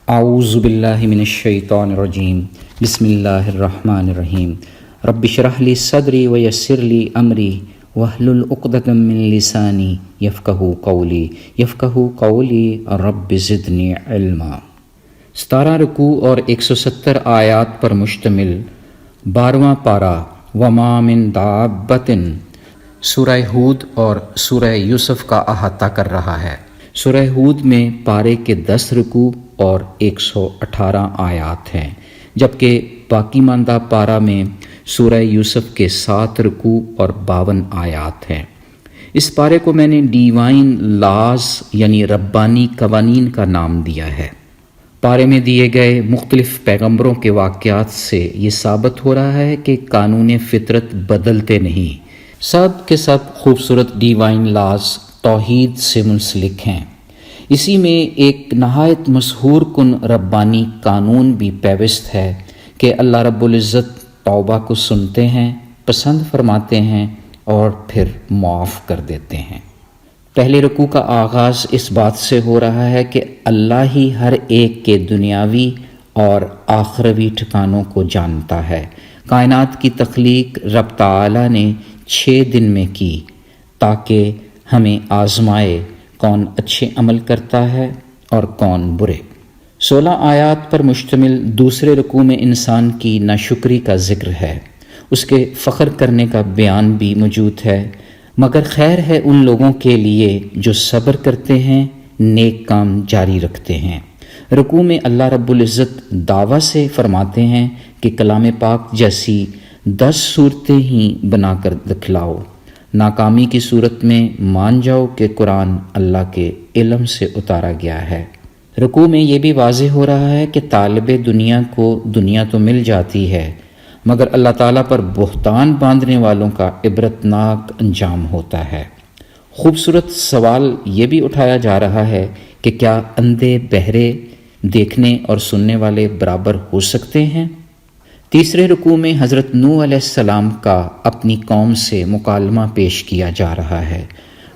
اعوذ باللہ من الشیطان الرجیم بسم اللہ الرحمن الرحیم رب اشرح لی صدری ویسر لی امری واحلل عقدۃ من لسانی یفقہوا قولی رب زدنی علما۔ 17 رکوع اور 170 آیات پر مشتمل 12واں پارہ وما من دابۃ سورہ ہود اور سورہ یوسف کا احاطہ کر رہا ہے۔ سورہ ہود میں پارے کے 10 رکوع اور 118 آیات ہیں، جبکہ باقی ماندہ پارہ میں سورہ یوسف کے 7 رکوع اور 52 آیات ہیں۔ اس پارے کو میں نے ڈیوائن لاز یعنی ربانی قوانین کا نام دیا ہے۔ پارے میں دیے گئے مختلف پیغمبروں کے واقعات سے یہ ثابت ہو رہا ہے کہ قانون فطرت بدلتے نہیں، سب کے سب خوبصورت ڈیوائن لاز توحید سے منسلک ہیں۔ اسی میں ایک نہایت مسحور کن ربانی قانون بھی پیوست ہے کہ اللہ رب العزت توبہ کو سنتے ہیں، پسند فرماتے ہیں اور پھر معاف کر دیتے ہیں۔ پہلے رکوع کا آغاز اس بات سے ہو رہا ہے کہ اللہ ہی ہر ایک کے دنیاوی اور آخروی ٹھکانوں کو جانتا ہے۔ کائنات کی تخلیق رب تعالی نے 6 دن میں کی تاکہ ہمیں آزمائے کون اچھے عمل کرتا ہے اور کون برے۔ 16 آیات پر مشتمل دوسرے رکوع میں انسان کی ناشکری کا ذکر ہے، اس کے فخر کرنے کا بیان بھی موجود ہے، مگر خیر ہے ان لوگوں کے لیے جو صبر کرتے ہیں، نیک کام جاری رکھتے ہیں۔ رکوع میں اللہ رب العزت دعویٰ سے فرماتے ہیں کہ کلام پاک جیسی 10 صورتیں ہی بنا کر دکھلاؤ، ناکامی کی صورت میں مان جاؤ کہ قرآن اللہ کے علم سے اتارا گیا ہے۔ رکوع میں یہ بھی واضح ہو رہا ہے کہ طالب دنیا کو دنیا تو مل جاتی ہے، مگر اللہ تعالیٰ پر بہتان باندھنے والوں کا عبرتناک انجام ہوتا ہے۔ خوبصورت سوال یہ بھی اٹھایا جا رہا ہے کہ کیا اندھے بہرے دیکھنے اور سننے والے برابر ہو سکتے ہیں؟ تیسرے رکوع میں حضرت نوح علیہ السلام کا اپنی قوم سے مکالمہ پیش کیا جا رہا ہے۔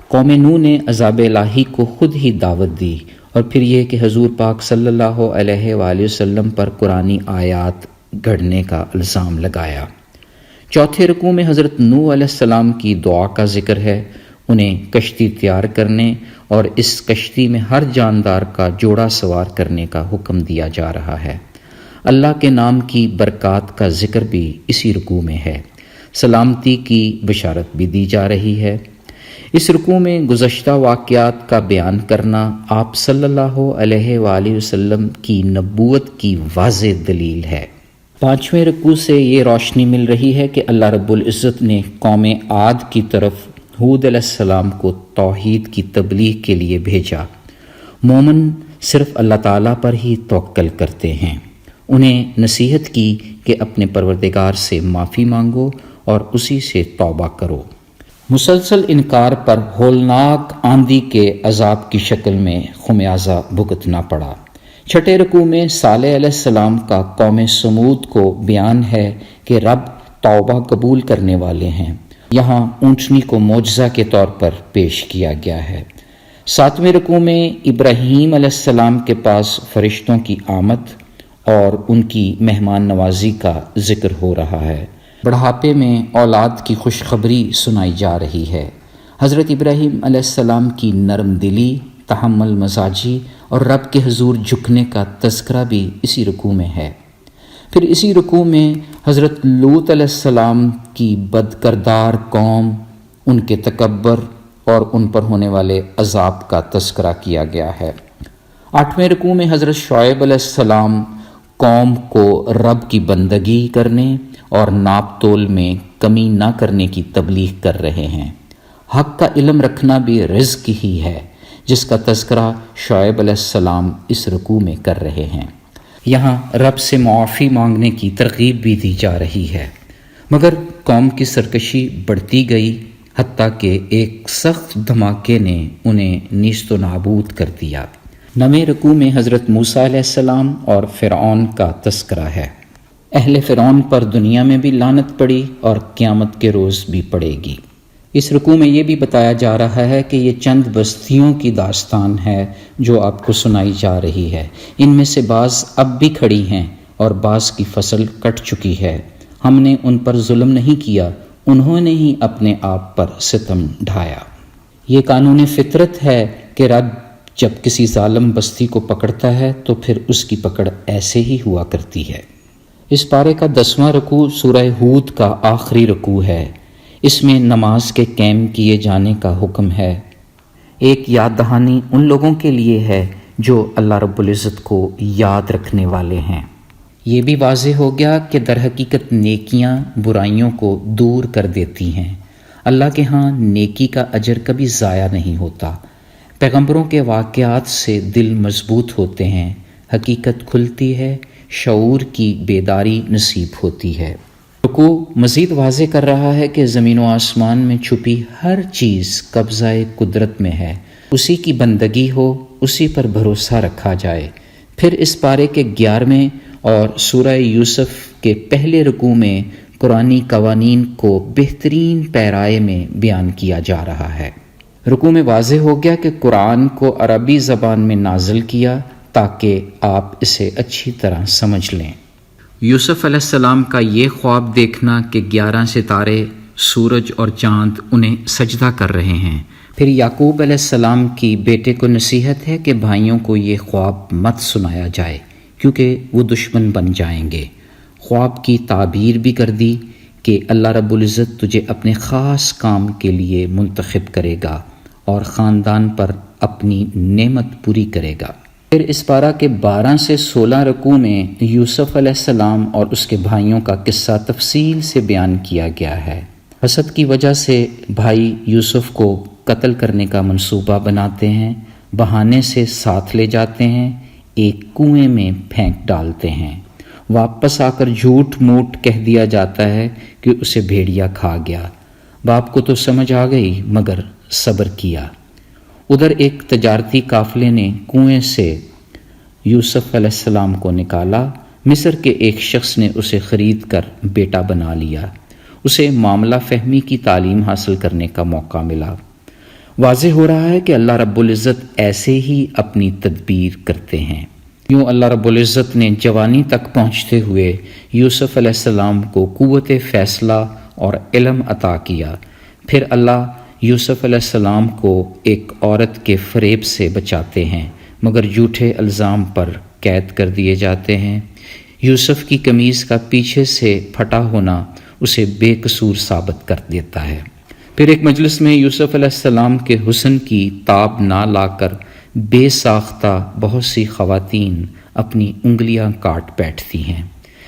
قوم نوح نے عذاب الہی کو خود ہی دعوت دی، اور پھر یہ کہ حضور پاک صلی اللہ علیہ وآلہ وسلم پر قرآنی آیات گھڑنے کا الزام لگایا۔ چوتھے رکوع میں حضرت نوح علیہ السلام کی دعا کا ذکر ہے، انہیں کشتی تیار کرنے اور اس کشتی میں ہر جاندار کا جوڑا سوار کرنے کا حکم دیا جا رہا ہے۔ اللہ کے نام کی برکات کا ذکر بھی اسی رکوع میں ہے، سلامتی کی بشارت بھی دی جا رہی ہے۔ اس رکوع میں گزشتہ واقعات کا بیان کرنا آپ صلی اللہ علیہ وآلہ وسلم کی نبوت کی واضح دلیل ہے۔ 5ویں رکوع سے یہ روشنی مل رہی ہے کہ اللہ رب العزت نے قوم عاد کی طرف ہود علیہ السلام کو توحید کی تبلیغ کے لیے بھیجا۔ مومن صرف اللہ تعالیٰ پر ہی توکل کرتے ہیں، انہیں نصیحت کی کہ اپنے پروردگار سے معافی مانگو اور اسی سے توبہ کرو۔ مسلسل انکار پر ہولناک آندھی کے عذاب کی شکل میں خمیازہ بھگتنا پڑا۔ 6 رکوع میں صالح علیہ السلام کا قوم سمود کو بیان ہے کہ رب توبہ قبول کرنے والے ہیں، یہاں اونٹنی کو معجزہ کے طور پر پیش کیا گیا ہے۔ 7ویں رکوع میں ابراہیم علیہ السلام کے پاس فرشتوں کی آمد اور ان کی مہمان نوازی کا ذکر ہو رہا ہے۔ بڑھاپے میں اولاد کی خوشخبری سنائی جا رہی ہے۔ حضرت ابراہیم علیہ السلام کی نرم دلی، تحمل مزاجی اور رب کے حضور جھکنے کا تذکرہ بھی اسی رکوع میں ہے۔ پھر اسی رکوع میں حضرت لوط علیہ السلام کی بد کردار قوم، ان کے تکبر اور ان پر ہونے والے عذاب کا تذکرہ کیا گیا ہے۔ 8ویں رکوع میں حضرت شعیب علیہ السلام قوم کو رب کی بندگی کرنے اور ناپ تول میں کمی نہ کرنے کی تبلیغ کر رہے ہیں۔ حق کا علم رکھنا بھی رزق ہی ہے، جس کا تذکرہ شعیب علیہ السلام اس رکوع میں کر رہے ہیں۔ یہاں رب سے معافی مانگنے کی ترغیب بھی دی جا رہی ہے، مگر قوم کی سرکشی بڑھتی گئی، حتیٰ کہ ایک سخت دھماکے نے انہیں نیست و نابود کر دیا۔ 9ویں رکوع میں حضرت موسیٰ علیہ السلام اور فرعون کا تذکرہ ہے۔ اہل فرعون پر دنیا میں بھی لعنت پڑی اور قیامت کے روز بھی پڑے گی۔ اس رکوع میں یہ بھی بتایا جا رہا ہے کہ یہ چند بستیوں کی داستان ہے جو آپ کو سنائی جا رہی ہے۔ ان میں سے بعض اب بھی کھڑی ہیں اور بعض کی فصل کٹ چکی ہے۔ ہم نے ان پر ظلم نہیں کیا، انہوں نے ہی اپنے آپ پر ستم ڈھایا۔ یہ قانون فطرت ہے کہ رب جب کسی ظالم بستی کو پکڑتا ہے تو پھر اس کی پکڑ ایسے ہی ہوا کرتی ہے۔ اس پارے کا 10واں رکوع سورہ ہود کا آخری رکوع ہے۔ اس میں نماز کے قائم کیے جانے کا حکم ہے۔ ایک یاد دہانی ان لوگوں کے لیے ہے جو اللہ رب العزت کو یاد رکھنے والے ہیں۔ یہ بھی واضح ہو گیا کہ در حقیقت نیکیاں برائیوں کو دور کر دیتی ہیں۔ اللہ کے ہاں نیکی کا اجر کبھی ضائع نہیں ہوتا۔ پیغمبروں کے واقعات سے دل مضبوط ہوتے ہیں، حقیقت کھلتی ہے، شعور کی بیداری نصیب ہوتی ہے۔ رکوع مزید واضح کر رہا ہے کہ زمین و آسمان میں چھپی ہر چیز قبضہ قدرت میں ہے، اسی کی بندگی ہو، اسی پر بھروسہ رکھا جائے۔ پھر اس پارے کے 11ویں اور سورہ یوسف کے پہلے رکوع میں قرآنی قوانین کو بہترین پیرائے میں بیان کیا جا رہا ہے۔ رکوع میں واضح ہو گیا کہ قرآن کو عربی زبان میں نازل کیا تاکہ آپ اسے اچھی طرح سمجھ لیں۔ یوسف علیہ السلام کا یہ خواب دیکھنا کہ 11 ستارے، سورج اور چاند انہیں سجدہ کر رہے ہیں۔ پھر یعقوب علیہ السلام کی بیٹے کو نصیحت ہے کہ بھائیوں کو یہ خواب مت سنایا جائے کیونکہ وہ دشمن بن جائیں گے۔ خواب کی تعبیر بھی کر دی کہ اللہ رب العزت تجھے اپنے خاص کام کے لیے منتخب کرے گا اور خاندان پر اپنی نعمت پوری کرے گا۔ پھر اس پارہ کے 12 سے 16 رکوع میں یوسف علیہ السلام اور اس کے بھائیوں کا قصہ تفصیل سے بیان کیا گیا ہے۔ حسد کی وجہ سے بھائی یوسف کو قتل کرنے کا منصوبہ بناتے ہیں، بہانے سے ساتھ لے جاتے ہیں، ایک کنویں میں پھینک ڈالتے ہیں۔ واپس آ کر جھوٹ موٹ کہہ دیا جاتا ہے کہ اسے بھیڑیا کھا گیا۔ باپ کو تو سمجھ آ گئی مگر صبر کیا۔ ادھر ایک تجارتی قافلے نے کنویں سے یوسف علیہ السلام کو نکالا۔ مصر کے ایک شخص نے اسے خرید کر بیٹا بنا لیا۔ اسے معاملہ فہمی کی تعلیم حاصل کرنے کا موقع ملا۔ واضح ہو رہا ہے کہ اللہ رب العزت ایسے ہی اپنی تدبیر کرتے ہیں۔ یوں اللہ رب العزت نے جوانی تک پہنچتے ہوئے یوسف علیہ السلام کو قوت فیصلہ اور علم عطا کیا۔ پھر اللہ یوسف علیہ السلام کو ایک عورت کے فریب سے بچاتے ہیں مگر جھوٹے الزام پر قید کر دیے جاتے ہیں۔ یوسف کی قمیض کا پیچھے سے پھٹا ہونا اسے بے قصور ثابت کر دیتا ہے۔ پھر ایک مجلس میں یوسف علیہ السلام کے حسن کی تاب نہ لا کر بے ساختہ بہت سی خواتین اپنی انگلیاں کاٹ بیٹھتی ہیں۔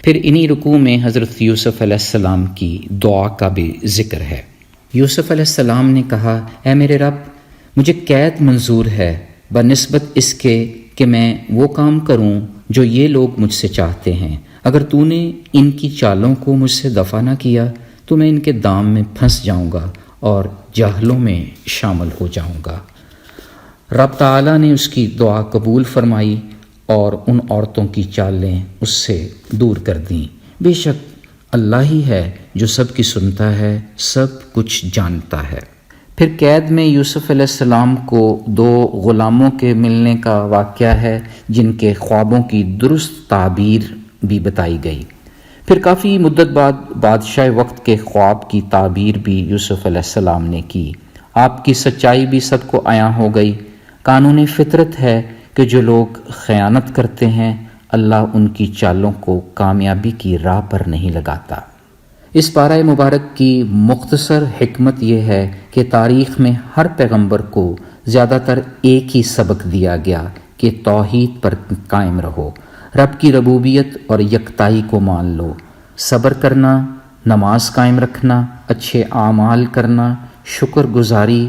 پھر انہی رکوع میں حضرت یوسف علیہ السلام کی دعا کا بھی ذکر ہے۔ یوسف علیہ السلام نے کہا، اے میرے رب، مجھے قید منظور ہے بنسبت اس کے کہ میں وہ کام کروں جو یہ لوگ مجھ سے چاہتے ہیں۔ اگر تو نے ان کی چالوں کو مجھ سے دفع نہ کیا تو میں ان کے دام میں پھنس جاؤں گا اور جاہلوں میں شامل ہو جاؤں گا۔ رب تعالیٰ نے اس کی دعا قبول فرمائی اور ان عورتوں کی چالیں اس سے دور کر دیں۔ بے شک اللہ ہی ہے جو سب کی سنتا ہے، سب کچھ جانتا ہے۔ پھر قید میں یوسف علیہ السلام کو 2 غلاموں کے ملنے کا واقعہ ہے جن کے خوابوں کی درست تعبیر بھی بتائی گئی۔ پھر کافی مدت بعد بادشاہ وقت کے خواب کی تعبیر بھی یوسف علیہ السلام نے کی۔ آپ کی سچائی بھی سب کو عیاں ہو گئی۔ قانون فطرت ہے کہ جو لوگ خیانت کرتے ہیں اللہ ان کی چالوں کو کامیابی کی راہ پر نہیں لگاتا۔ اس پارہ مبارک کی مختصر حکمت یہ ہے کہ تاریخ میں ہر پیغمبر کو زیادہ تر ایک ہی سبق دیا گیا کہ توحید پر قائم رہو، رب کی ربوبیت اور یکتائی کو مان لو، صبر کرنا، نماز قائم رکھنا، اچھے اعمال کرنا، شکر گزاری،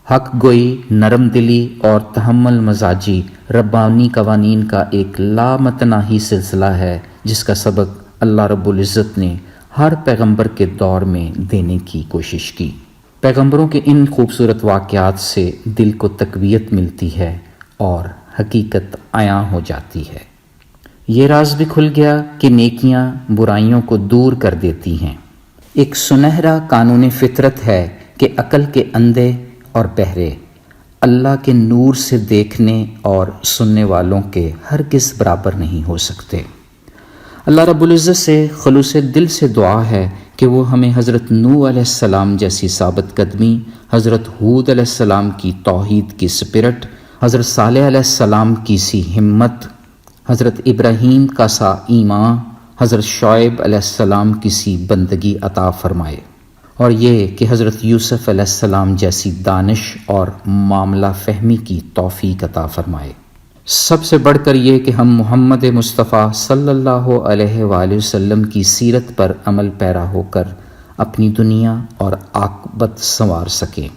حق گوئی، نرم دلی اور تحمل مزاجی ربانی قوانین کا ایک لامتناہی سلسلہ ہے جس کا سبق اللہ رب العزت نے ہر پیغمبر کے دور میں دینے کی کوشش کی۔ پیغمبروں کے ان خوبصورت واقعات سے دل کو تقویت ملتی ہے اور حقیقت عیاں ہو جاتی ہے۔ یہ راز بھی کھل گیا کہ نیکیاں برائیوں کو دور کر دیتی ہیں۔ ایک سنہرا قانون فطرت ہے کہ عقل کے اندھے اور بہرے اللہ کے نور سے دیکھنے اور سننے والوں کے ہرگز برابر نہیں ہو سکتے۔ اللہ رب العزت سے خلوص دل سے دعا ہے کہ وہ ہمیں حضرت نوح علیہ السلام جیسی ثابت قدمی، حضرت ہود علیہ السلام کی توحید کی سپرٹ، حضرت صالح علیہ السلام کی سی ہمت، حضرت ابراہیم کا سا ایمان، حضرت شعیب علیہ السلام کی سی بندگی عطا فرمائے، اور یہ کہ حضرت یوسف علیہ السلام جیسی دانش اور معاملہ فہمی کی توفیق عطا فرمائے۔ سب سے بڑھ کر یہ کہ ہم محمد مصطفیٰ صلی اللہ علیہ وآلہ وسلم کی سیرت پر عمل پیرا ہو کر اپنی دنیا اور عاقبت سنوار سکیں۔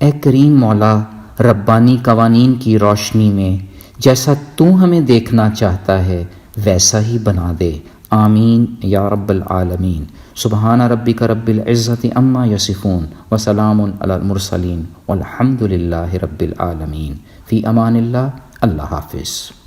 اے کریم مولا، ربانی قوانین کی روشنی میں جیسا تو ہمیں دیکھنا چاہتا ہے ویسا ہی بنا دے، آمین یا رب العالمین۔ سبحان ربک رب العزت عما یصفون وسلام علی المرسلین والحمد للہ رب العالمین۔ فی امان اللہ، اللہ حافظ۔